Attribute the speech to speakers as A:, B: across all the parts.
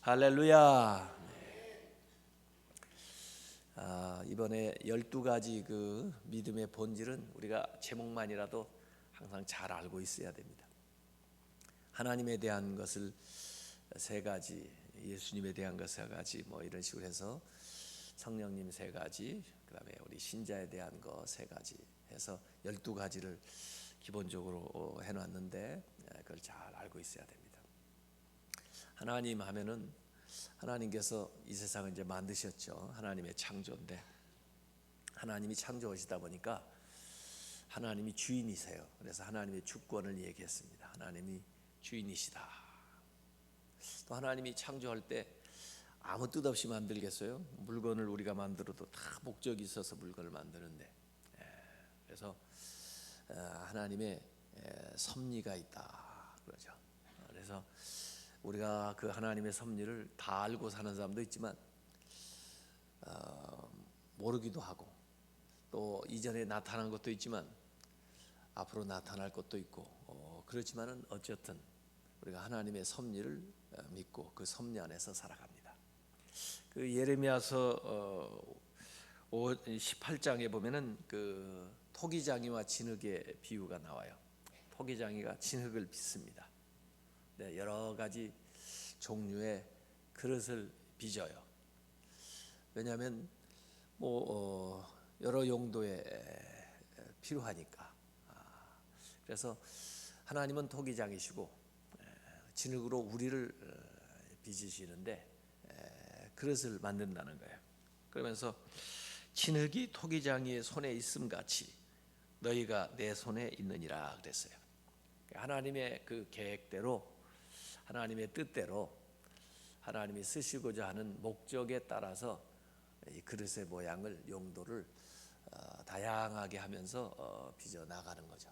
A: 할렐루야. 이번에 12가지 그 믿음의 본질은 우리가 제목만이라도 항상 잘 알고 있어야 됩니다. 하나님에 대한 것을 세 가지, 예수님에 대한 것 세 가지, 뭐 이런 식으로 해서 성령님 세 가지, 그다음에 우리 신자에 대한 것 세 가지 해서 12가지를 기본적으로 해놨는데 그걸 잘 알고 있어야 됩니다. 하나님 하면은 하나님께서 이 세상을 이제 만드셨죠. 하나님의 창조인데 하나님이 창조하시다 보니까 하나님이 주인이세요. 그래서 하나님의 주권을 얘기했습니다. 하나님이 주인이시다. 또 하나님이 창조할 때 아무 뜻 없이 만들겠어요? 물건을 우리가 만들어도 다 목적이 있어서 물건을 만드는데, 그래서 하나님의 섭리가 있다 그러죠. 그래서 우리가 그 하나님의 섭리를 다 알고 사는 사람도 있지만 모르기도 하고, 또 이전에 나타난 것도 있지만 앞으로 나타날 것도 있고, 그렇지만은 어쨌든 우리가 하나님의 섭리를 믿고 그 섭리 안에서 살아갑니다. 그 예레미야서 18장에 보면은 그 토기장이와 진흙의 비유가 나와요. 토기장이가 진흙을 빚습니다. 네, 여러 가지 종류의 그릇을 빚어요. 왜냐하면 여러 용도에 필요하니까. 그래서 하나님은 토기장이시고 진흙으로 우리를 빚으시는데 그릇을 만든다는 거예요. 그러면서 진흙이 토기장이의 손에 있음 같이 너희가 내 손에 있느니라 그랬어요. 하나님의 그 계획대로, 하나님의 뜻대로, 하나님이 쓰시고자 하는 목적에 따라서 이 그릇의 모양을, 용도를 다양하게 하면서 빚어 나가는 거죠.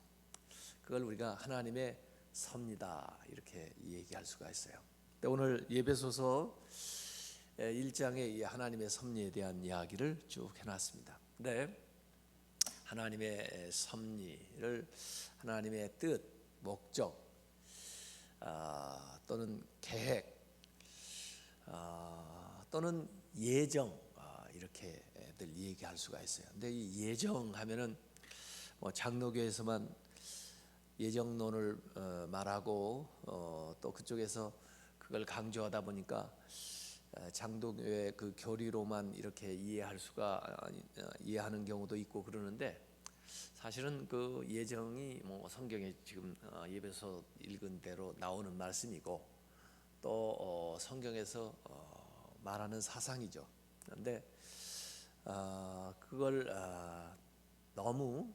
A: 그걸 우리가 하나님의 섭리다 이렇게 얘기할 수가 있어요. 오늘 예배소서 1장에 하나님의 섭리에 대한 이야기를 쭉 해놨습니다. 근데 하나님의 섭리를, 하나님의 뜻, 목적 또는 계획 또는 예정, 이렇게들 얘기할 수가 있어요. 근데 이 예정하면은 장로교에서만 예정론을 말하고 또 그쪽에서 그걸 강조하다 보니까 장로교의 그 교리로만 이렇게 이해하는 경우도 있고 그러는데, 사실은 그 예정이 성경에 지금 예배소 읽은 대로 나오는 말씀이고 또 성경에서 말하는 사상이죠. 그런데 그걸 너무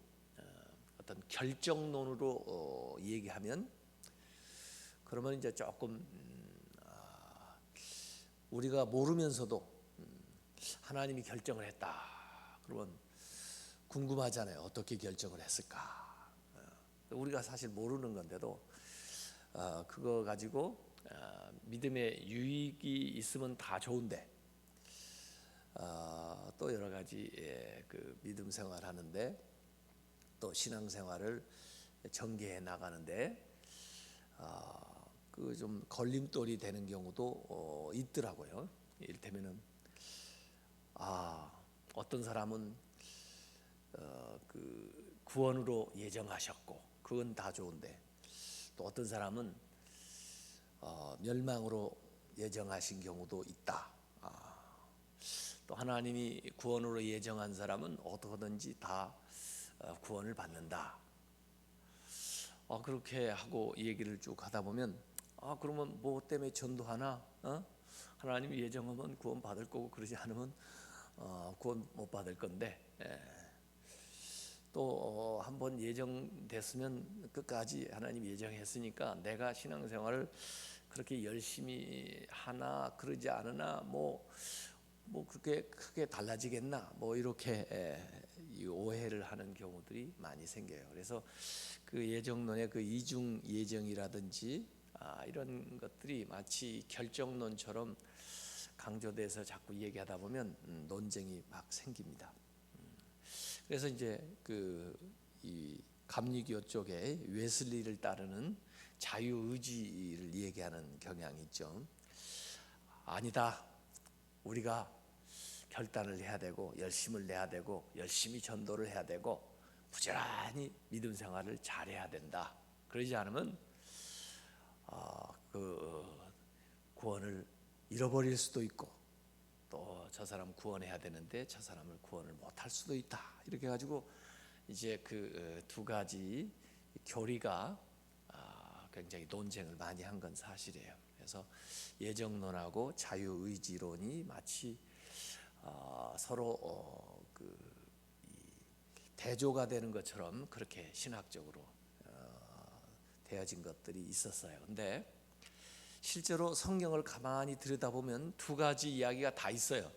A: 어떤 결정론으로 얘기하면 그러면 이제 조금 우리가 모르면서도 하나님이 결정을 했다 그러면 궁금하잖아요. 어떻게 결정을 했을까? 우리가 사실 모르는 건데도 그거 가지고 믿음의 유익이 있으면 다 좋은데 또 여러 가지 그 믿음 생활하는데 또 신앙 생활을 전개해 나가는데 그 좀 걸림돌이 되는 경우도 있더라고요. 이를테면은 어떤 사람은 그 구원으로 예정하셨고 그건 다 좋은데, 또 어떤 사람은 멸망으로 예정하신 경우도 있다. 또 하나님이 구원으로 예정한 사람은 어떻게든지 다 구원을 받는다. 그렇게 하고 얘기를 쭉 하다 보면 그러면 뭐 때문에 전도하나? 하나님이 예정하면 구원 받을 거고 그러지 않으면 구원 못 받을 건데, 또 한번 예정됐으면 끝까지 하나님이 예정했으니까 내가 신앙생활을 그렇게 열심히 하나 그러지 않으나 뭐 그렇게 크게 달라지겠나 이렇게 오해를 하는 경우들이 많이 생겨요. 그래서 그 예정론의 그 이중 예정이라든지 이런 것들이 마치 결정론처럼 강조돼서 자꾸 얘기하다 보면 논쟁이 막 생깁니다. 그래서 이제 이 감리교 쪽에 웨슬리를 따르는 자유의지를 얘기하는 경향이 있죠. 아니다. 우리가 결단을 해야 되고 열심을 내야 되고 열심히 전도를 해야 되고 부지런히 믿음 생활을 잘해야 된다. 그러지 않으면 그 구원을 잃어버릴 수도 있고 또 저 사람 구원해야 되는데 저 사람을 구원을 못할 수도 있다. 이렇게 가지고 이제 그 두 가지 교리가 굉장히 논쟁을 많이 한 건 사실이에요. 그래서 예정론하고 자유의지론이 마치 서로 그 대조가 되는 것처럼 그렇게 신학적으로 되어진 것들이 있었어요. 근데 실제로 성경을 가만히 들여다보면 두 가지 이야기가 다 있어요.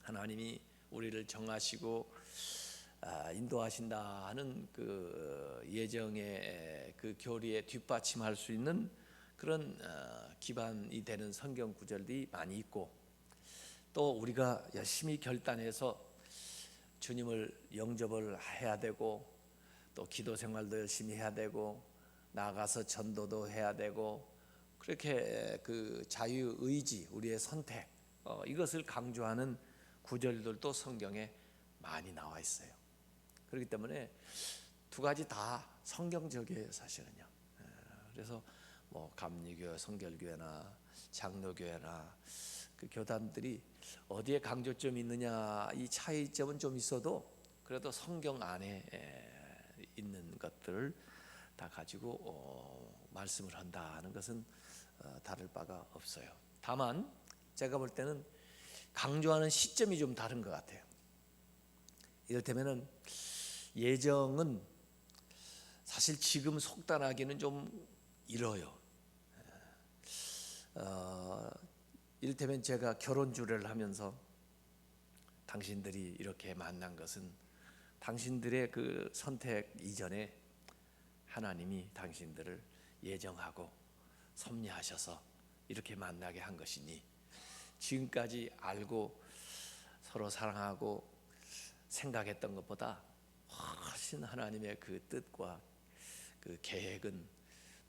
A: 하나님이 우리를 정하시고 인도하신다 하는 그 예정의 그 교리에 뒷받침할 수 있는 그런 기반이 되는 성경 구절들이 많이 있고, 또 우리가 열심히 결단해서 주님을 영접을 해야 되고 또 기도 생활도 열심히 해야 되고 나아가서 전도도 해야 되고 그렇게 그 자유의지, 우리의 선택, 이것을 강조하는 구절들도 성경에 많이 나와 있어요. 그렇기 때문에 두 가지 다 성경적이에요, 사실은요. 그래서 뭐 감리교, 성결교회나 장로교회나 그 교단들이 어디에 강조점이 있느냐, 이 차이점은 좀 있어도 그래도 성경 안에 있는 것들을 다 가지고 말씀을 한다는 것은 다를 바가 없어요. 다만 제가 볼 때는 강조하는 시점이 좀 다른 것 같아요. 이를테면은 예정은 사실 지금 속단하기는 좀 이뤄요. 이를테면 제가 결혼 주례를 하면서 당신들이 이렇게 만난 것은 당신들의 그 선택 이전에 하나님이 당신들을 예정하고 섭리하셔서 이렇게 만나게 한 것이니 지금까지 알고 서로 사랑하고 생각했던 것보다 훨씬 하나님의 그 뜻과 그 계획은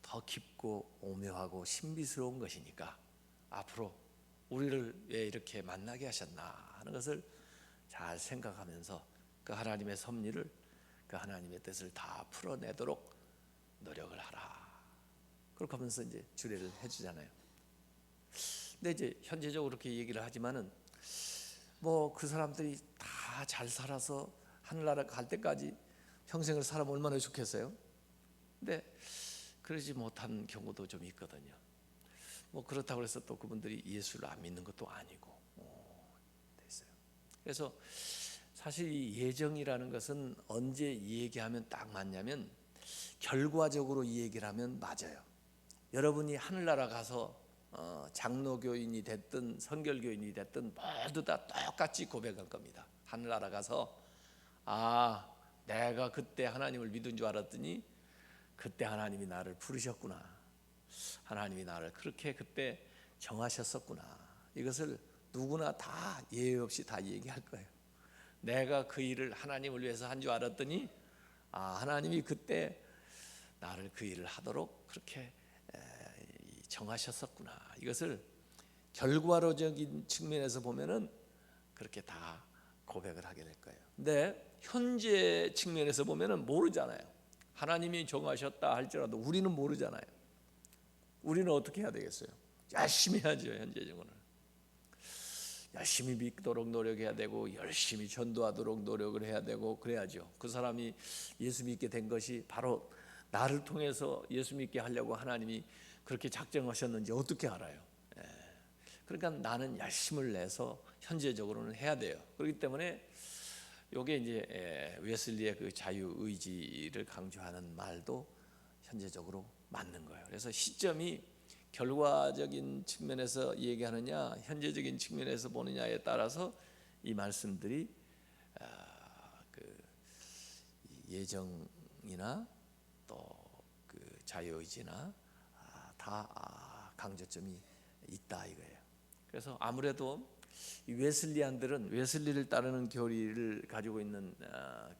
A: 더 깊고 오묘하고 신비스러운 것이니까 앞으로 우리를 왜 이렇게 만나게 하셨나 하는 것을 잘 생각하면서 그 하나님의 섭리를, 그 하나님의 뜻을 다 풀어내도록 노력을 하라. 그렇게 하면서 이제 주례를 해주잖아요. 근데 이제 현재적으로 그렇게 얘기를 하지만은 뭐 그 사람들이 다 잘 살아서 하늘나라 갈 때까지 평생을 살아면 얼마나 좋겠어요. 근데 그러지 못한 경우도 좀 있거든요. 뭐 그렇다고 해서 또 그분들이 예수를 안 믿는 것도 아니고 됐어요. 그래서 사실 이 예정이라는 것은 언제 이 얘기하면 딱 맞냐면 결과적으로 이 얘기를 하면 맞아요. 여러분이 하늘나라 가서 장로교인이 됐든 선결교인이 됐든 모두 다 똑같이 고백할 겁니다. 하늘나라 가서 내가 그때 하나님을 믿은 줄 알았더니 그때 하나님이 나를 부르셨구나. 하나님이 나를 그렇게 그때 정하셨었구나. 이것을 누구나 다 예외 없이 다 얘기할 거예요. 내가 그 일을 하나님을 위해서 한 줄 알았더니 하나님이 그때 나를 그 일을 하도록 그렇게 정하셨었구나. 이것을 결과론적인 측면에서 보면은 그렇게 다 고백을 하게 될 거예요. 근데 현재 측면에서 보면은 모르잖아요. 하나님이 정하셨다 할지라도 우리는 모르잖아요. 우리는 어떻게 해야 되겠어요? 열심히 해야죠. 현재적으로는 열심히 믿도록 노력해야 되고 열심히 전도하도록 노력을 해야 되고 그래야죠. 그 사람이 예수 믿게 된 것이 바로 나를 통해서 예수 믿게 하려고 하나님이 그렇게 작정하셨는지 어떻게 알아요? 그러니까 나는 열심을 내서 현재적으로는 해야 돼요. 그렇기 때문에 이게 이제 웨슬리의 그 자유의지를 강조하는 말도 현재적으로 맞는 거예요. 그래서 시점이 결과적인 측면에서 얘기하느냐 현재적인 측면에서 보느냐에 따라서 이 말씀들이 그 예정이나 또 그 자유의지나 다 강조점이 있다 이거예요. 그래서 아무래도 이 웨슬리안들은 웨슬리를 따르는 교리를 가지고 있는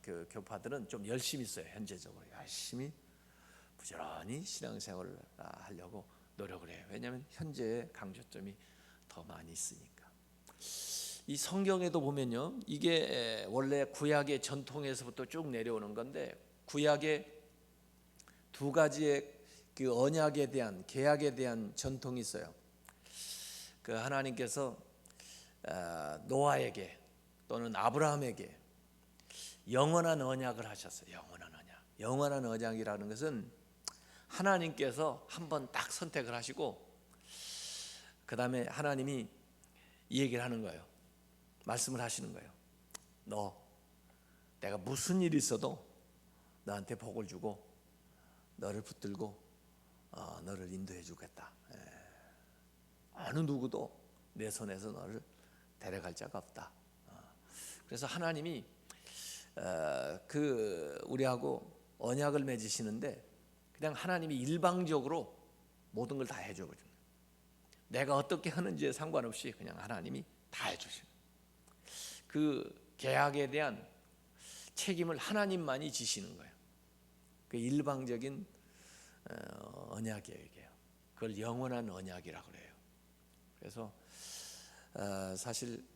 A: 그 교파들은 좀 열심히 있어요. 현재적으로 열심히 부지런히 신앙생활을 하려고 노력을 해요. 왜냐하면 현재의 강조점이 더 많이 있으니까. 이 성경에도 보면요, 이게 원래 구약의 전통에서부터 쭉 내려오는 건데, 구약의 두 가지의 그 언약에 대한, 계약에 대한 전통이 있어요. 그 하나님께서 노아에게 또는 아브라함에게 영원한 언약을 하셨어요. 영원한 언약. 영원한 언약이라는 것은 하나님께서 한번 딱 선택을 하시고 그 다음에 하나님이 이 얘기를 하는 거예요. 말씀을 하시는 거예요. 너 내가 무슨 일이 있어도 너한테 복을 주고 너를 붙들고 너를 인도해 주겠다. 어느 누구도 내 손에서 너를 데려갈 자가 없다. 그래서 하나님이 그 우리하고 언약을 맺으시는데 그냥 하나님이 일방적으로 모든 걸 다 해줘 버리는 거예요. 내가 어떻게 하는지에 상관없이 그냥 하나님이 다 해주시는 그 계약에 대한 책임을 하나님만이 지시는 거예요. 그 일방적인 언약이에요. 이게요. 그걸 영원한 언약이라고 그래요. 그래서 사실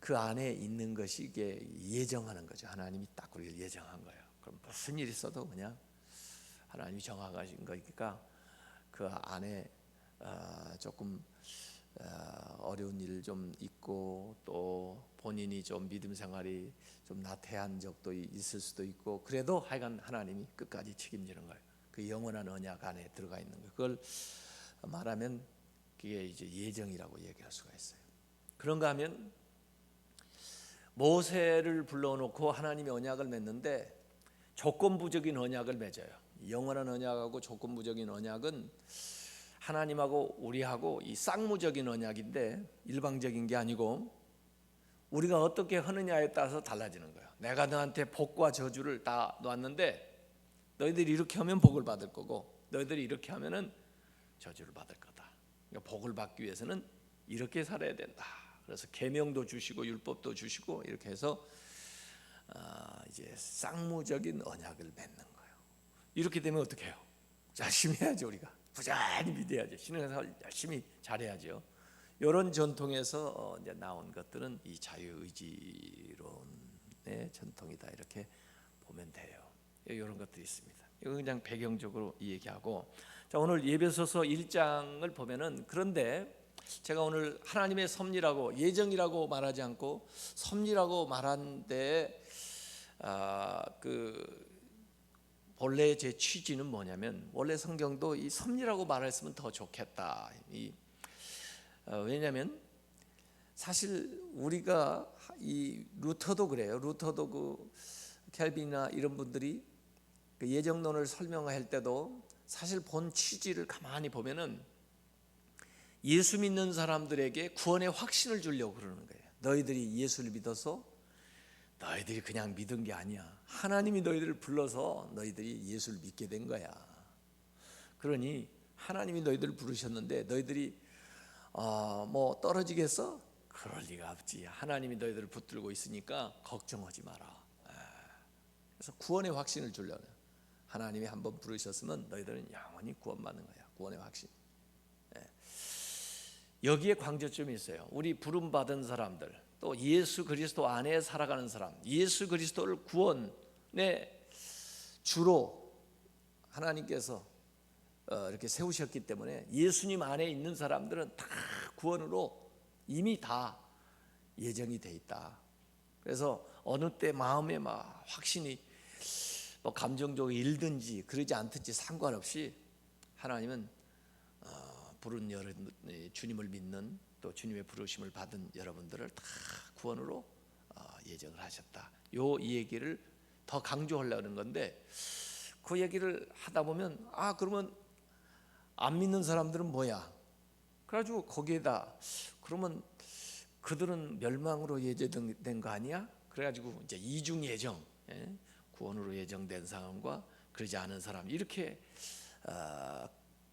A: 그 안에 있는 것이 이게 예정하는 거죠. 하나님이 딱 우리를 예정한 거예요. 그럼 무슨 일이 있어도 그냥 하나님이 정하신 거니까 그 안에 조금 어려운 일 좀 있고 또 본인이 좀 믿음 생활이 좀 나태한 적도 있을 수도 있고 그래도 하여간 하나님이 끝까지 책임지는 거예요. 그 영원한 언약 안에 들어가 있는 거예요. 그걸 말하면 그게 이제 예정이라고 얘기할 수가 있어요. 그런가 하면 모세를 불러놓고 하나님의 언약을 맺는데 조건부적인 언약을 맺어요. 영원한 언약하고 조건부적인 언약은 하나님하고 우리하고 이 쌍무적인 언약인데 일방적인 게 아니고 우리가 어떻게 하느냐에 따라서 달라지는 거예요. 내가 너한테 복과 저주를 다 놨는데 너희들이 이렇게 하면 복을 받을 거고 너희들이 이렇게 하면은 저주를 받을 거다. 그러니까 복을 받기 위해서는 이렇게 살아야 된다. 그래서 계명도 주시고 율법도 주시고 이렇게 해서 이제 쌍무적인 언약을 맺는 거예요. 이렇게 되면 어떻게 해요? 열심히 해야죠. 우리가 부지런히 믿어야죠. 신앙생활 열심히 잘해야죠. 이런 전통에서 이제 나온 것들은 이 자유의지론의 전통이다 이렇게 보면 돼요. 이런 것들이 있습니다. 이거 그냥 배경적으로 얘기하고 자 오늘 예배소서 1장을 보면은 그런데 제가 오늘 하나님의 섭리라고 예정이라고 말하지 않고 섭리라고 말하는데 그 본래 제 취지는 뭐냐면 원래 성경도 이 섭리라고 말했으면 더 좋겠다. 왜냐하면 사실 우리가 이 루터도 그래요. 루터도 그 켈빈이나 이런 분들이 그 예정론을 설명할 때도 사실 본 취지를 가만히 보면은 예수 믿는 사람들에게 구원의 확신을 주려고 그러는 거예요. 너희들이 예수를 믿어서 너희들이 그냥 믿은 게 아니야. 하나님이 너희들을 불러서 너희들이 예수를 믿게 된 거야. 그러니 하나님이 너희들을 부르셨는데 너희들이 뭐 떨어지겠어? 그럴 리가 없지. 하나님이 너희들을 붙들고 있으니까 걱정하지 마라. 그래서 구원의 확신을 주려는 하나님이 한번 부르셨으면 너희들은 영원히 구원받는 거야. 구원의 확신. 여기에 강조점이 있어요. 우리 부름받은 사람들 또 예수 그리스도 안에 살아가는 사람 예수 그리스도를 구원의 주로 하나님께서 이렇게 세우셨기 때문에 예수님 안에 있는 사람들은 다 구원으로 이미 다 예정이 돼 있다. 그래서 어느 때 마음에 막 확신이 뭐 감정적으로 일든지 그러지 않든지 상관없이 하나님은 부른 주님을 믿는 또 주님의 부르심을 받은 여러분들을 다 구원으로 예정을 하셨다. 이 얘기를 더 강조하려는 건데 그 얘기를 하다 보면 그러면 안 믿는 사람들은 뭐야? 그래가지고 거기에다 그러면 그들은 멸망으로 예정된 거 아니야? 그래가지고 이제 이중 예정, 구원으로 예정된 사람과 그러지 않은 사람 이렇게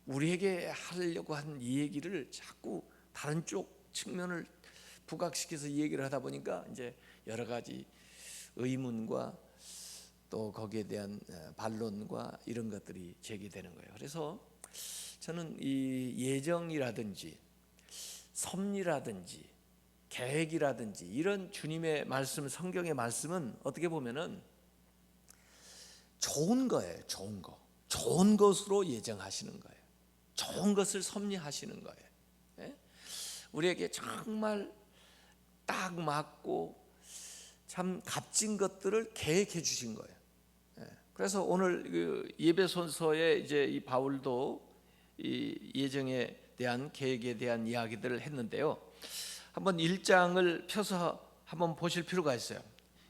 A: 우리에게 하려고 한 이 얘기를 자꾸 다른 쪽 측면을 부각시켜서 이 얘기를 하다 보니까 이제 여러 가지 의문과 또 거기에 대한 반론과 이런 것들이 제기되는 거예요. 그래서 저는 이 예정이라든지 섭리라든지 계획이라든지 이런 주님의 말씀, 성경의 말씀은 어떻게 보면은 좋은 거예요. 좋은 거. 좋은 것으로 예정하시는 거예요. 좋은 것을 섭리하시는 거예요. 예? 우리에게 정말 딱 맞고 참 값진 것들을 계획해 주신 거예요. 예. 그래서 오늘 그 예배소서에 이제 이 바울도 이 예정에 대한 계획에 대한 이야기들을 했는데요. 한번 1장을 펴서 한번 보실 필요가 있어요.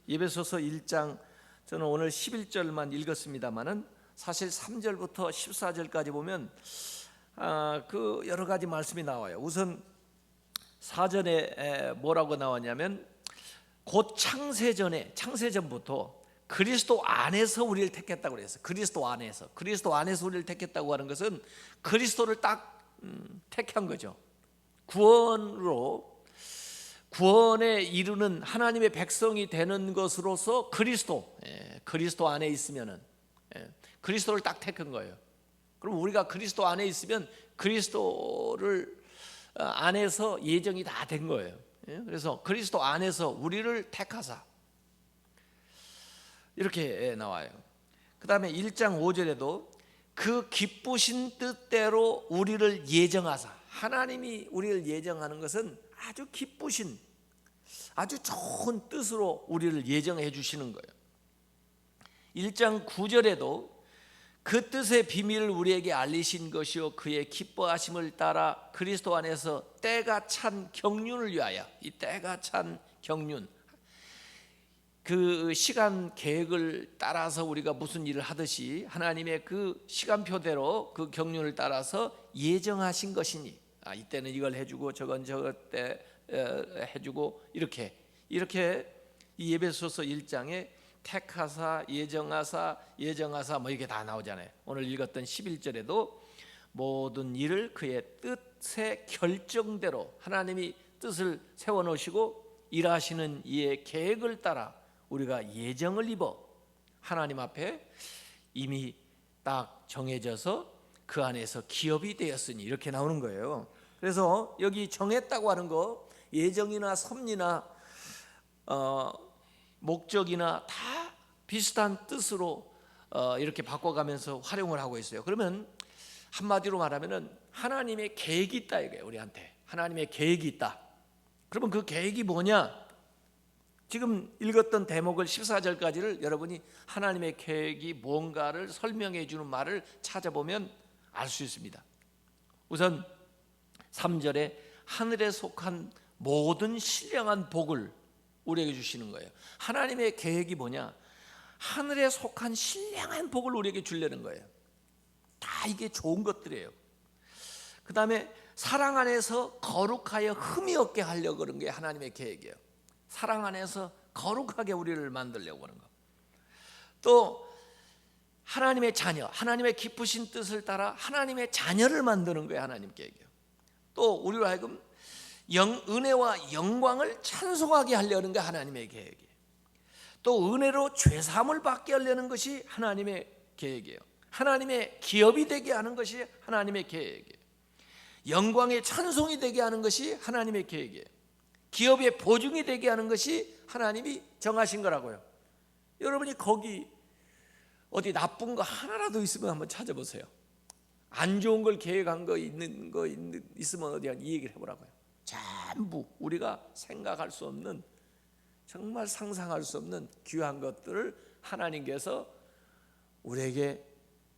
A: 예배소서 1장 저는 오늘 11절만 읽었습니다만은 사실 3절부터 14절까지 보면 그 여러 가지 말씀이 나와요. 우선 4절에 뭐라고 나왔냐면 곧 창세전부터 그리스도 안에서 우리를 택했다고 그랬어요. 그리스도 안에서 우리를 택했다고 하는 것은 그리스도를 딱 택한 거죠. 구원에 이르는 하나님의 백성이 되는 것으로서 그리스도 안에 있으면은 그리스도를 딱 택한 거예요. 그럼 우리가 그리스도 안에 있으면 그리스도를 안에서 예정이 다 된 거예요. 그래서 그리스도 안에서 우리를 택하사 이렇게 나와요. 그 다음에 1장 5절에도 그 기쁘신 뜻대로 우리를 예정하사, 하나님이 우리를 예정하는 것은 아주 기쁘신 아주 좋은 뜻으로 우리를 예정해 주시는 거예요. 1장 9절에도 그 뜻의 비밀을 우리에게 알리신 것이요 그의 기뻐하심을 따라 그리스도 안에서 때가 찬 경륜을 위하여, 이 때가 찬 경륜, 그 시간 계획을 따라서 우리가 무슨 일을 하듯이 하나님의 그 시간표대로 그 경륜을 따라서 예정하신 것이니, 이때는 이걸 해주고 저건 저때 해주고 이렇게 이 예배소서 1장에 택하사 예정하사 뭐 이게 다 나오잖아요. 오늘 읽었던 11절에도 모든 일을 그의 뜻의 결정대로 하나님이 뜻을 세워놓으시고 일하시는 이의 계획을 따라 우리가 예정을 입어 하나님 앞에 이미 딱 정해져서 그 안에서 기업이 되었으니 이렇게 나오는 거예요. 그래서 여기 정했다고 하는 거 예정이나 섭리나 목적이나 다 비슷한 뜻으로 이렇게 바꿔가면서 활용을 하고 있어요. 그러면 한마디로 말하면은 하나님의 계획이 있다 이거예요. 우리한테 하나님의 계획이 있다. 그러면 그 계획이 뭐냐? 지금 읽었던 대목을 14절까지를 여러분이 하나님의 계획이 뭔가를 설명해 주는 말을 찾아보면 알 수 있습니다. 우선 3절에 하늘에 속한 모든 신령한 복을 우리에게 주시는 거예요. 하나님의 계획이 뭐냐? 하늘에 속한 신령한 복을 우리에게 주려는 거예요. 다 이게 좋은 것들이에요. 그 다음에 사랑 안에서 거룩하여 흠이 없게 하려고 그런 게 하나님의 계획이에요. 사랑 안에서 거룩하게 우리를 만들려고 하는 거. 또 하나님의 자녀, 하나님의 기쁘신 뜻을 따라 하나님의 자녀를 만드는 거예요. 하나님 계획이에요. 또 우리로 하여금 은혜와 영광을 찬송하게 하려는 게 하나님의 계획이에요. 또 은혜로 죄사함을 받게 하려는 것이 하나님의 계획이에요. 하나님의 기업이 되게 하는 것이 하나님의 계획이에요. 영광의 찬송이 되게 하는 것이 하나님의 계획이에요. 기업의 보증이 되게 하는 것이 하나님이 정하신 거라고요. 여러분이 거기 어디 나쁜 거 하나라도 있으면 한번 찾아보세요. 안 좋은 걸 계획한 거 있으면 어디 이 얘기를 해보라고요. 전부 우리가 생각할 수 없는, 정말 상상할 수 없는 귀한 것들을 하나님께서 우리에게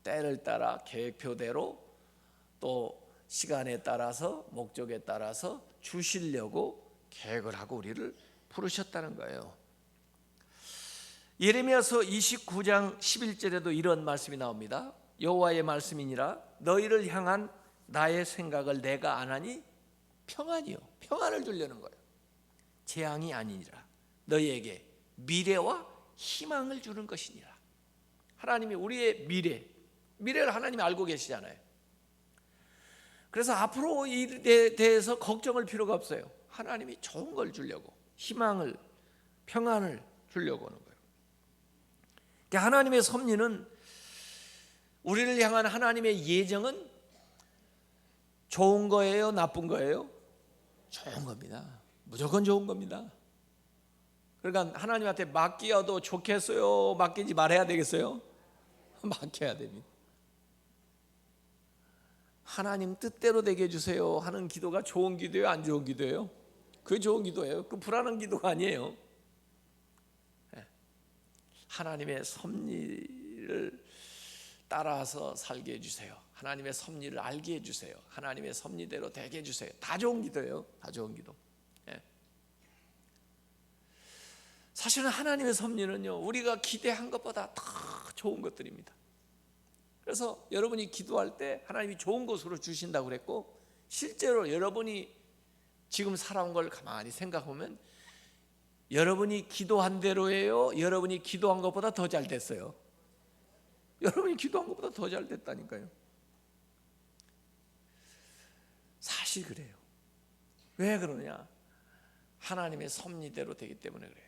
A: 때를 따라 계획표대로 또 시간에 따라서 목적에 따라서 주시려고 계획을 하고 우리를 부르셨다는 거예요. 예레미야서 29장 11절에도 이런 말씀이 나옵니다. 여호와의 말씀이니라 너희를 향한 나의 생각을 내가 아나니 평안이요, 평안을 주려는 거예요. 재앙이 아니니라 너희에게 미래와 희망을 주는 것이니라. 하나님이 우리의 미래를 하나님이 알고 계시잖아요. 그래서 앞으로 일에 대해서 걱정할 필요가 없어요. 하나님이 좋은 걸 주려고, 희망을, 평안을 주려고 하는 거예요. 그러니까 하나님의 섭리는, 우리를 향한 하나님의 예정은 좋은 거예요, 나쁜 거예요? 좋은 겁니다. 무조건 좋은 겁니다. 그러니까 하나님한테 맡기어도 좋겠어요? 맡기지 말아야 되겠어요? 맡겨야 됩니다. 하나님 뜻대로 되게 해주세요 하는 기도가 좋은 기도예요? 안 좋은 기도예요? 그게 좋은 기도예요. 그 불안한 기도가 아니에요. 하나님의 섭리를 따라서 살게 해주세요. 하나님의 섭리를 알게 해주세요. 하나님의 섭리대로 되게 해주세요. 다 좋은 기도예요. 다 좋은 기도. 사실은 하나님의 섭리는요, 우리가 기대한 것보다 더 좋은 것들입니다. 그래서 여러분이 기도할 때 하나님이 좋은 것으로 주신다고 그랬고, 실제로 여러분이 지금 살아온 걸 가만히 생각하면 여러분이 기도한 대로예요? 여러분이 기도한 것보다 더 잘 됐어요? 여러분이 기도한 것보다 더 잘 됐다니까요. 사실 그래요. 왜 그러냐? 하나님의 섭리대로 되기 때문에 그래요.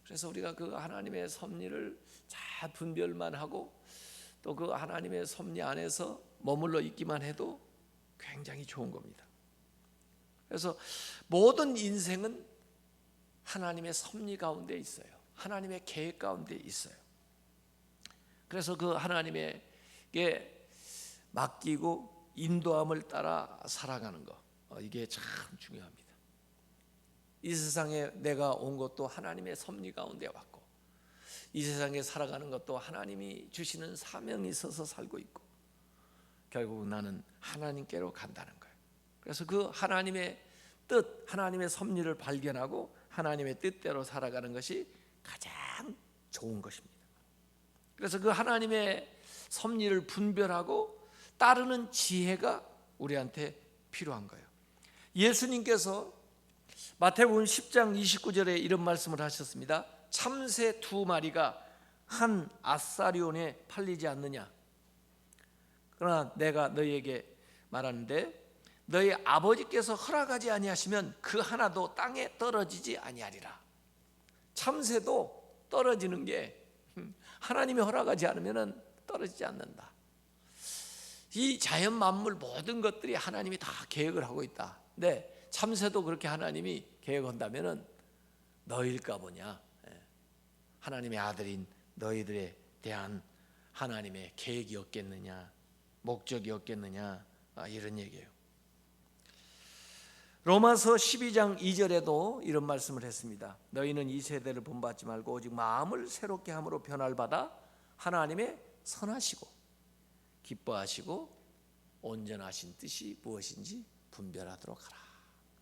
A: 그래서 우리가 그 하나님의 섭리를 잘 분별만 하고 또 그 하나님의 섭리 안에서 머물러 있기만 해도 굉장히 좋은 겁니다. 그래서 모든 인생은 하나님의 섭리 가운데 있어요. 하나님의 계획 가운데 있어요. 그래서 그 하나님에게 맡기고 인도함을 따라 살아가는 거, 이게 참 중요합니다. 이 세상에 내가 온 것도 하나님의 섭리 가운데 왔고, 이 세상에 살아가는 것도 하나님이 주시는 사명이 있어서 살고 있고, 결국 나는 하나님께로 간다는 거예요. 그래서 그 하나님의 뜻, 하나님의 섭리를 발견하고 하나님의 뜻대로 살아가는 것이 가장 좋은 것입니다. 그래서 그 하나님의 섭리를 분별하고 따르는 지혜가 우리한테 필요한 거예요. 예수님께서 마태복음 10장 29절에 이런 말씀을 하셨습니다. 참새 2마리가 한 아사리온에 팔리지 않느냐? 그러나 내가 너희에게 말하는데 너희 아버지께서 허락하지 아니하시면 그 하나도 땅에 떨어지지 아니하리라. 참새도 떨어지는 게 하나님이 허락하지 않으면 떨어지지 않는다. 이 자연 만물 모든 것들이 하나님이 다 계획을 하고 있다. 근데 참새도 그렇게 하나님이 계획한다면 너희일까 보냐? 하나님의 아들인 너희들에 대한 하나님의 계획이 없겠느냐, 목적이 없겠느냐, 이런 얘기예요. 로마서 12장 2절에도 이런 말씀을 했습니다. 너희는 이 세대를 본받지 말고 오직 마음을 새롭게 함으로 변화를 받아 하나님의 선하시고 기뻐하시고 온전하신 뜻이 무엇인지 분별하도록 하라.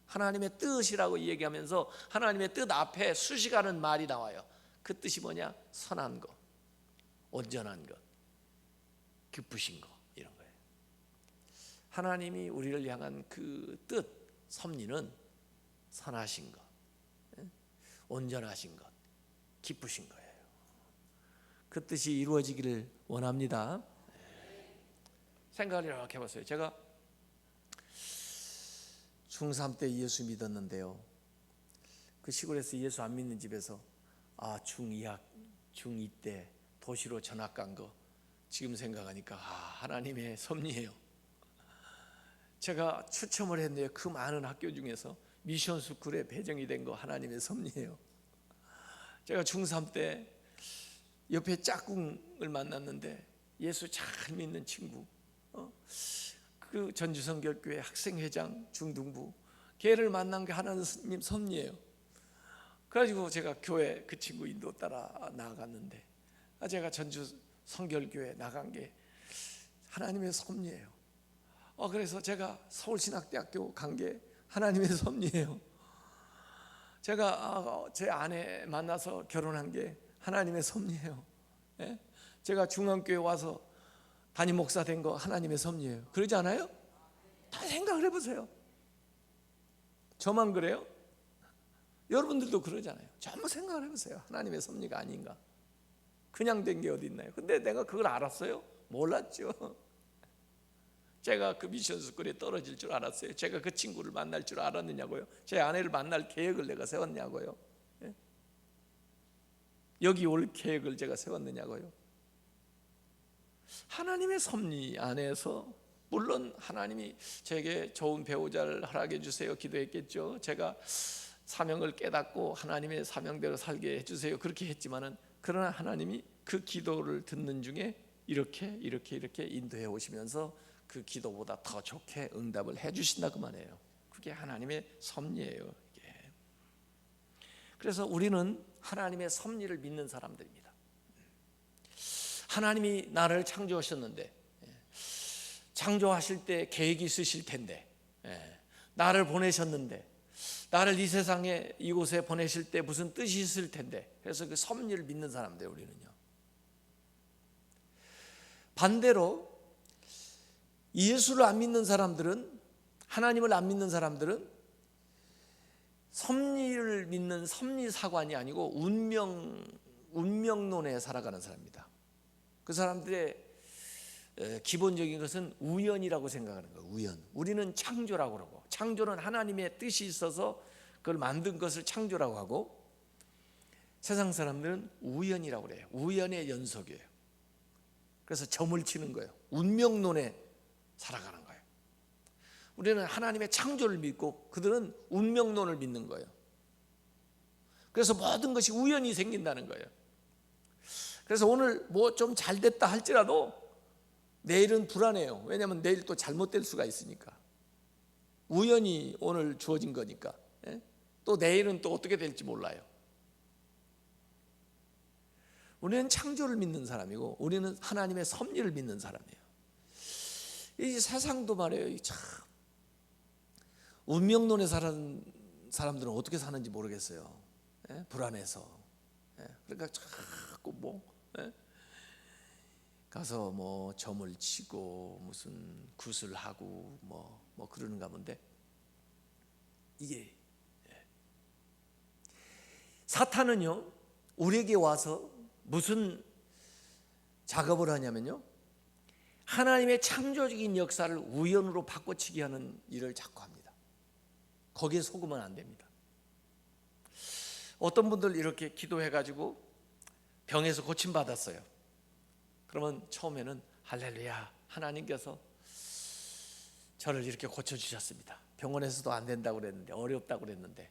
A: 하나님의 뜻이라고 얘기하면서 하나님의 뜻 앞에 수식하는 말이 나와요. 그 뜻이 뭐냐? 선한 것, 온전한 것, 기쁘신 것, 이런 거예요. 하나님이 우리를 향한 그 뜻, 섭리는 선하신 것, 온전하신 것, 기쁘신 거예요. 그 뜻이 이루어지기를 원합니다. 생각을 이렇게 해봤어요. 제가 중3 때 예수 믿었는데요, 그 시골에서 예수 안 믿는 집에서 중2학, 중2 때 도시로 전학 간 거 지금 생각하니까 하나님의 섭리예요. 제가 추첨을 했는데 그 많은 학교 중에서 미션 스쿨에 배정이 된 거 하나님의 섭리예요. 제가 중3 때 옆에 짝꿍을 만났는데 예수 잘 믿는 친구, 그 전주성결교회 학생회장 중등부, 걔를 만난 게 하나님 섭리예요. 그래가지고 제가 교회 그 친구 인도 따라 나아갔는데 제가 전주 성결교회 나간 게 하나님의 섭리예요. 그래서 제가 서울신학대학교 간 게 하나님의 섭리예요. 제가 제 아내 만나서 결혼한 게 하나님의 섭리예요. 제가 중앙교회 와서 담임 목사 된 거 하나님의 섭리예요. 그러지 않아요? 다 생각을 해보세요. 저만 그래요? 여러분들도 그러잖아요. 전부 생각을 해보세요. 하나님의 섭리가 아닌가? 그냥 된 게 어디 있나요? 근데 내가 그걸 알았어요? 몰랐죠. 제가 그 미션 스쿨에 떨어질 줄 알았어요? 제가 그 친구를 만날 줄 알았느냐고요? 제 아내를 만날 계획을 내가 세웠냐고요? 여기 올 계획을 제가 세웠느냐고요? 하나님의 섭리 안에서 물론 하나님이 제게 좋은 배우자를 허락해 주세요 기도했겠죠. 제가 사명을 깨닫고 하나님의 사명대로 살게 해주세요 그렇게 했지만은, 그러나 하나님이 그 기도를 듣는 중에 이렇게 인도해 오시면서 그 기도보다 더 좋게 응답을 해 주신다 그 말이에요. 그게 하나님의 섭리예요. 이게. 그래서 우리는 하나님의 섭리를 믿는 사람들입니다. 하나님이 나를 창조하셨는데, 창조하실 때 계획이 있으실 텐데, 나를 보내셨는데, 나를 이 세상에 이곳에 보내실 때 무슨 뜻이 있을 텐데, 그래서 그 섭리를 믿는 사람들 우리는요. 반대로 예수를 안 믿는 사람들은, 하나님을 안 믿는 사람들은 섭리를 믿는 섭리사관이 아니고 운명론에 살아가는 사람입니다. 그 사람들의 기본적인 것은 우연이라고 생각하는 거예요. 우연. 우리는 창조라고 그러고, 창조는 하나님의 뜻이 있어서 그걸 만든 것을 창조라고 하고, 세상 사람들은 우연이라고 그래요. 우연의 연속이에요. 그래서 점을 치는 거예요. 운명론에 살아가는 거예요. 우리는 하나님의 창조를 믿고 그들은 운명론을 믿는 거예요. 그래서 모든 것이 우연히 생긴다는 거예요. 그래서 오늘 뭐 좀 잘 됐다 할지라도 내일은 불안해요. 왜냐하면 내일 또 잘못될 수가 있으니까. 우연히 오늘 주어진 거니까. 또 내일은 또 어떻게 될지 몰라요. 우리는 창조를 믿는 사람이고, 우리는 하나님의 섭리를 믿는 사람이에요. 이 세상도 말이에요, 참 운명론에 사는 사람들은 어떻게 사는지 모르겠어요. 불안해서. 그러니까 자꾸 가서 뭐 점을 치고 무슨 굿을 하고 뭐 그러는가 본데, 이게 사탄은요 우리에게 와서 무슨 작업을 하냐면요, 하나님의 창조적인 역사를 우연으로 바꿔치기 하는 일을 자꾸 합니다. 거기에 속으면 안 됩니다. 어떤 분들 이렇게 기도해가지고 병에서 고침받았어요. 그러면 처음에는 할렐루야, 하나님께서 저를 이렇게 고쳐주셨습니다. 병원에서도 안 된다고 그랬는데, 어렵다고 그랬는데,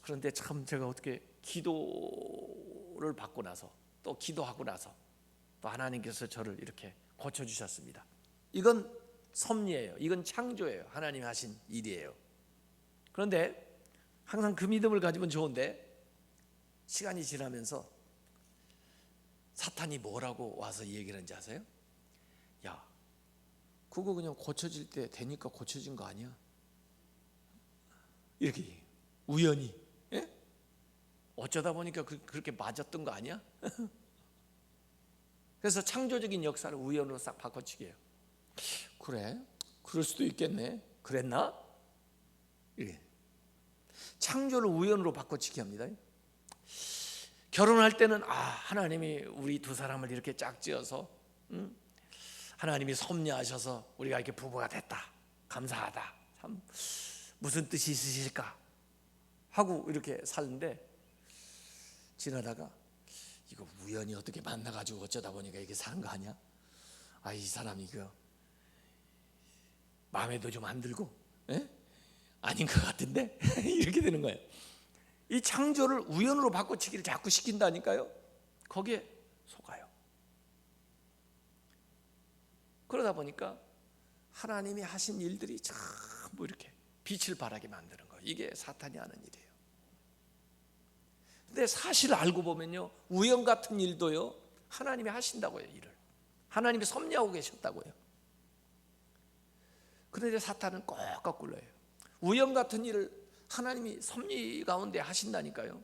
A: 그런데 참 제가 어떻게 기도를 받고 나서 또 기도하고 나서 또 하나님께서 저를 이렇게 고쳐주셨습니다. 이건 섭리예요. 이건 창조예요. 하나님이 하신 일이에요. 그런데 항상 그 믿음을 가지면 좋은데, 시간이 지나면서 사탄이 뭐라고 와서 얘기를 하는지 아세요? 야, 그거 그냥 고쳐질 때 되니까 고쳐진 거 아니야? 이렇게 우연히, 어쩌다 보니까 그렇게 맞았던 거 아니야? 그래서 창조적인 역사를 우연으로 싹 바꿔치기 해요. 그래? 그럴 수도 있겠네. 그랬나? 이게 창조를 우연으로 바꿔치기 합니다. 결혼할 때는 하나님이 우리 두 사람을 이렇게 짝지어서 하나님이 섭리하셔서 우리가 이렇게 부부가 됐다, 감사하다, 참 무슨 뜻이 있으실까 하고 이렇게 사는데, 지나다가 이거 우연히 어떻게 만나가지고 어쩌다 보니까 이렇게 사는 거 아니야? 이 사람이 마음에도 좀 안 들고, 아닌 것 같은데 이렇게 되는 거예요. 이 창조를 우연으로 바꿔치기를 자꾸 시킨다니까요. 거기에 속아요. 그러다 보니까 하나님이 하신 일들이 전부 이렇게 빛을 발하게 만드는 거예요. 이게 사탄이 하는 일이에요. 근데 사실 알고 보면요, 우연 같은 일도요 하나님이 하신다고요. 일을 하나님이 섭리하고 계셨다고요. 그런데 사탄은 꼭 거꾸로 해요. 우연 같은 일을 하나님이 섭리 가운데 하신다니까요.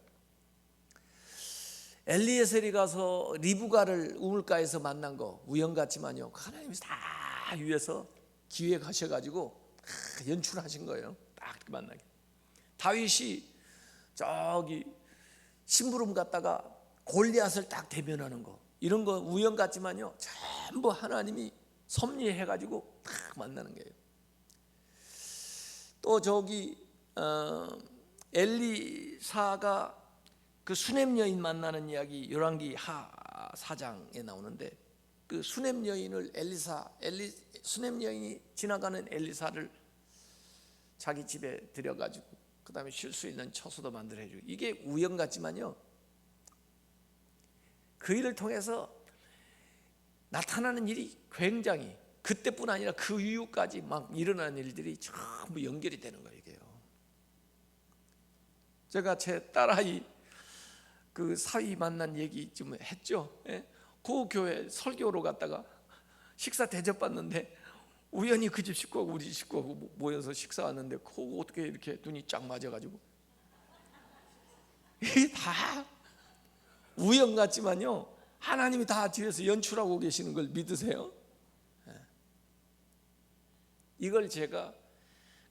A: 엘리에셀이 가서 리브가를 우물가에서 만난 거 우연 같지만요, 하나님이 다 위해서 기획하셔가지고 연출하신 거예요. 딱 이렇게 만나게. 다윗이 저기 심부름 갔다가 골리앗을 딱 대면하는 거, 이런 거 우연 같지만요 전부 하나님이 섭리해가지고 딱 만나는 거예요. 또 저기 엘리사가 그 수넴 여인 만나는 이야기 열왕기 하 4장에 나오는데, 그 수냄 여인을 수냄 여인이 지나가는 엘리사를 자기 집에 들여가지고 그 다음에 쉴 수 있는 처소도 만들어주고, 이게 우연 같지만요, 그 일을 통해서 나타나는 일이 굉장히, 그때뿐 아니라 그 이후까지 막 일어나는 일들이 전부 연결이 되는 거예요. 이게요. 제가 제 딸아이 그 사위 만난 얘기 좀 했죠. 예? 그 교회 설교로 갔다가 식사 대접받는데 우연히 그 집 식구하고 우리 집 식구하고 모여서 식사 왔는데, 그 어떻게 이렇게 눈이 쫙 맞아가지고, 이게 다 우연 같지만요, 하나님이 다 뒤에서 연출하고 계시는 걸 믿으세요? 이걸 제가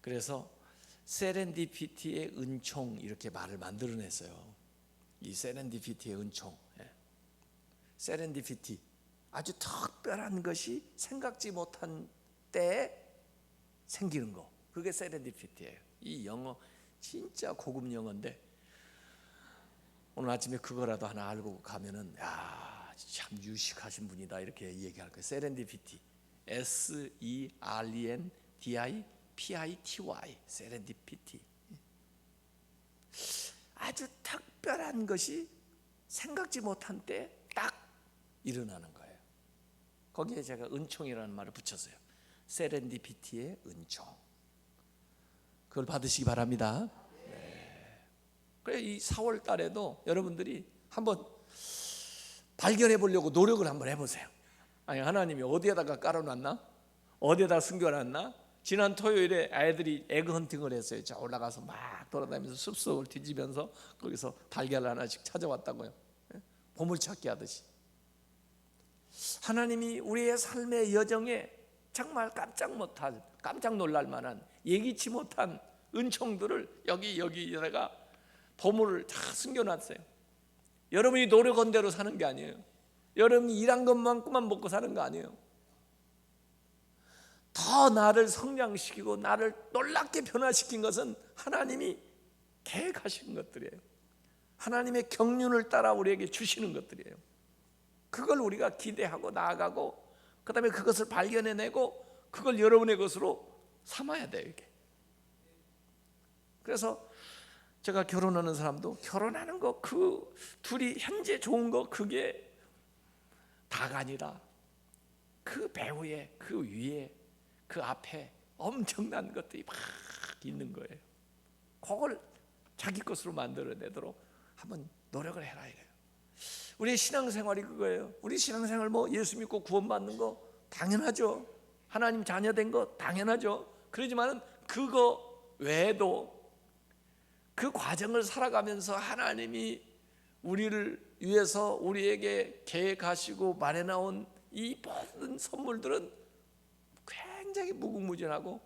A: 그래서 세렌디피티의 은총, 이렇게 말을 만들어냈어요. 이 세렌디피티의 은총, 세렌디피티, 아주 특별한 것이 생각지 못한 때에 생기는 거, 그게 세렌디피티예요. 이 영어 진짜 고급 영어인데 오늘 아침에 그거라도 하나 알고 가면은, 야, 참 유식하신 분이다, 이렇게 얘기할 거예요. 세렌디피티, SERENDIPITY, 세렌디피티. 아주 특별한 것이 생각지 못한 때 딱 일어나는 거예요. 거기에 제가 은총이라는 말을 붙였어요. 세렌디피티의 은총. 그걸 받으시기 바랍니다. 그래, 이 4월 달에도 여러분들이 한번 발견해 보려고 노력을 한번 해보세요. 아니, 하나님이 어디에다가 깔아놨나? 어디에다 숨겨놨나? 지난 토요일에 아이들이 에그 헌팅을 했어요. 저 올라가서 막 돌아다니면서 숲속을 뒤지면서 거기서 달걀 하나씩 찾아왔다고요. 보물찾기 하듯이. 하나님이 우리의 삶의 여정에 정말 깜짝 놀랄 만한, 예기치 못한 은총들을 여기다가 보물을 다 숨겨놨어요. 여러분이 노력한 대로 사는 게 아니에요. 여러분이 일한 것만큼만 먹고 사는 거 아니에요. 더 나를 성장시키고 나를 놀랍게 변화시킨 것은 하나님이 계획하신 것들이에요. 하나님의 경륜을 따라 우리에게 주시는 것들이에요. 그걸 우리가 기대하고 나아가고, 그 다음에 그것을 발견해내고 그걸 여러분의 것으로 삼아야 돼요. 이게. 그래서 제가 결혼하는 사람도 결혼하는 거, 그 둘이 현재 좋은 거, 그게 다가 아니라 그 배후에, 그 위에, 그 앞에 엄청난 것들이 막 있는 거예요. 그걸 자기 것으로 만들어내도록 한번 노력을 해라 이거예요. 우리의 신앙생활이 그거예요. 우리 신앙생활 뭐 예수 믿고 구원받는 거 당연하죠. 하나님 자녀된 거 당연하죠. 그러지만은 그거 외에도 그 과정을 살아가면서 하나님이 우리를 위해서 우리에게 계획하시고 마련해온 이 모든 선물들은 굉장히 무궁무진하고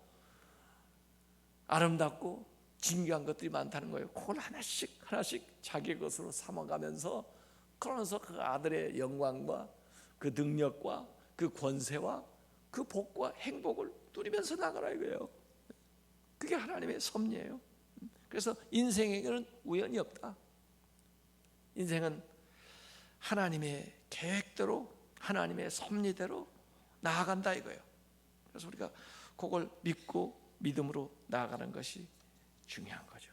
A: 아름답고 진귀한 것들이 많다는 거예요. 그걸 하나씩 자기 것으로 삼아가면서, 그러면서 그 아들의 영광과 그 능력과 그 권세와 그 복과 행복을 누리면서 나가라 이거예요. 그게 하나님의 섭리예요. 그래서 인생에는 우연이 없다. 인생은 하나님의 계획대로, 하나님의 섭리대로 나아간다 이거예요. 그래서 우리가 그걸 믿고 믿음으로 나아가는 것이 중요한 거죠.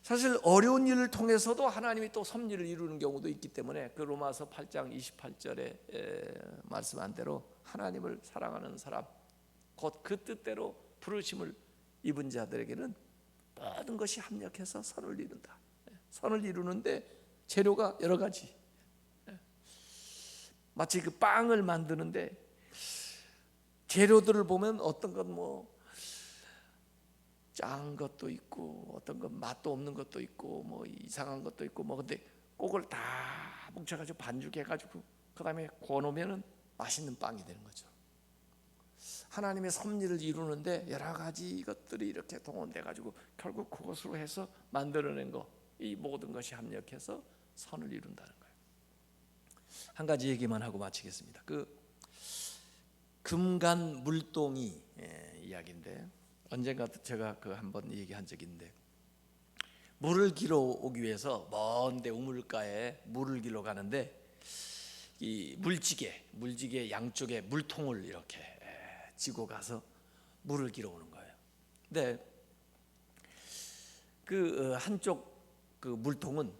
A: 사실 어려운 일을 통해서도 하나님이 또 섭리를 이루는 경우도 있기 때문에, 그 로마서 8장 28절에 말씀한 대로 하나님을 사랑하는 사람, 곧 그 뜻대로 부르심을 입은 자들에게는 모든 것이 합력해서 선을 이룬다. 선을 이루는데 재료가 여러 가지. 마치 그 빵을 만드는데 재료들을 보면 어떤 건 뭐 짠 것도 있고, 어떤 건 맛도 없는 것도 있고, 뭐 이상한 것도 있고, 뭐 근데 그걸 다 뭉쳐가지고 반죽해가지고 그 다음에 구워놓으면은 맛있는 빵이 되는 거죠. 하나님의 섭리를 이루는데 여러 가지 것들이 이렇게 동원돼가지고 결국 그것으로 해서 만들어낸 거, 이 모든 것이 합력해서 선을 이룬다는 거예요. 한 가지 얘기만 하고 마치겠습니다. 그 금간 물동이 이야기인데, 언젠가 제가 그 한번 얘기한 적이 있는데, 물을 길어 오기 위해서 먼데 우물가에 물을 길러 가는데 이 물지개 양쪽에 물통을 이렇게 지고 가서 물을 길어오는 거예요. 근데 그 한쪽 그 물통은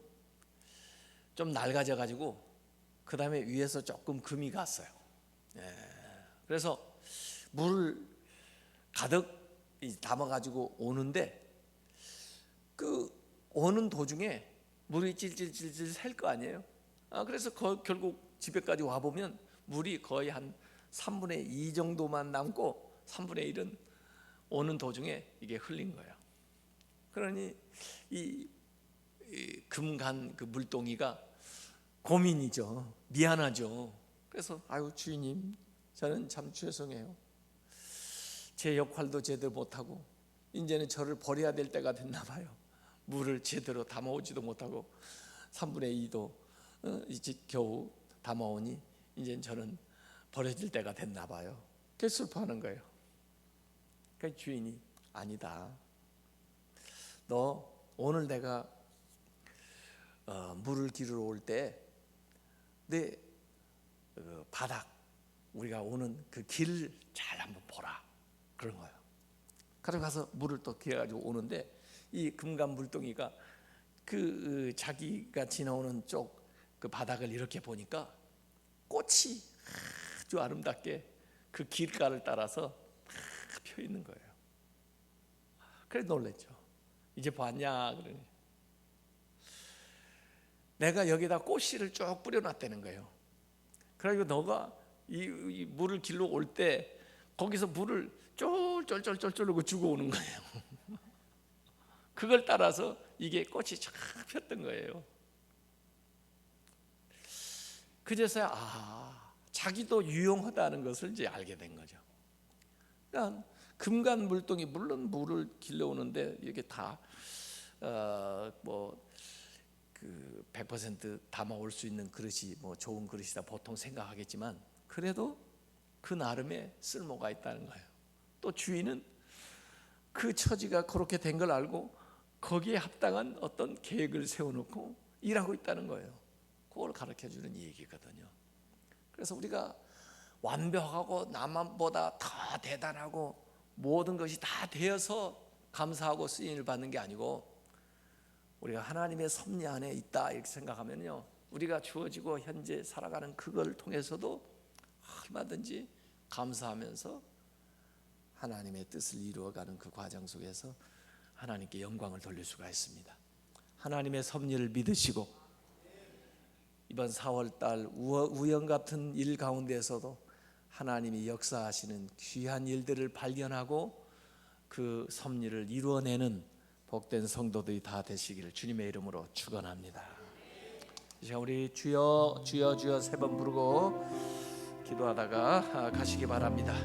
A: 좀 낡아져 가지고 그 다음에 위에서 조금 금이 갔어요. 그래서 물을 가득 담아 가지고 오는데 그 오는 도중에 물이 찔찔찔찔 셀 거 아니에요. 그래서 결국 집에까지 와 보면 물이 거의 한 3분의 2 정도만 남고 3분의 1은 오는 도중에 이게 흘린 거예요. 그러니 이 금간 그 물동이가 고민이죠. 미안하죠. 그래서 아유 주인님, 저는 참 죄송해요. 제 역할도 제대로 못하고 이제는 저를 버려야 될 때가 됐나 봐요. 물을 제대로 담아오지도 못하고 3분의 2도 이제 겨우 담아오니 이제 저는 버려질 때가 됐나 봐요. 그래서 슬퍼하는 거예요. 그러니까 주인이 아니다. 너 오늘 내가 물을 기르러 올 때 내 바닥 우리가 오는 그 길을 잘 한번 보라 그런 거예요. 가져가서 물을 또 기어가지고 오는데 이 금간 물동이가 그 자기가 지나오는 쪽 그 바닥을 이렇게 보니까 꽃이 아주 아름답게 그 길가를 따라서 펴 있는 거예요. 그래서 놀랬죠. 이제 봤냐 그러니 내가 여기다 꽃씨를 쭉 뿌려놨다는 거예요. 그래가지고 너가 이 물을 길러 올 때 거기서 물을 쫄쫄쫄쫄쫄 주고 오는 거예요. 그걸 따라서 이게 꽃이 쫙 폈던 거예요. 그제서야 자기도 유용하다는 것을 이제 알게 된 거죠. 그러니까 금간 물동이 물론 물을 길러오는데 이게 다 그 100% 담아올 수 있는 그릇이 뭐 좋은 그릇이다 보통 생각하겠지만 그래도 그 나름의 쓸모가 있다는 거예요. 또 주인은 그 처지가 그렇게 된 걸 알고 거기에 합당한 어떤 계획을 세워놓고 일하고 있다는 거예요. 그걸 가르쳐주는 얘기거든요. 그래서 우리가 완벽하고 남보다 더 대단하고 모든 것이 다 되어서 감사하고 쓰임을 받는 게 아니고 우리가 하나님의 섭리 안에 있다 이렇게 생각하면요, 우리가 주어지고 현재 살아가는 그걸 통해서도 얼마든지 감사하면서 하나님의 뜻을 이루어가는 그 과정 속에서 하나님께 영광을 돌릴 수가 있습니다. 하나님의 섭리를 믿으시고 이번 4월달 우연 같은 일 가운데서도 하나님이 역사하시는 귀한 일들을 발견하고 그 섭리를 이루어내는 복된 성도들이 다 되시기를 주님의 이름으로 축원합니다. 이제 우리 주여 주여 주여 3번 부르고 기도하다가 가시기 바랍니다.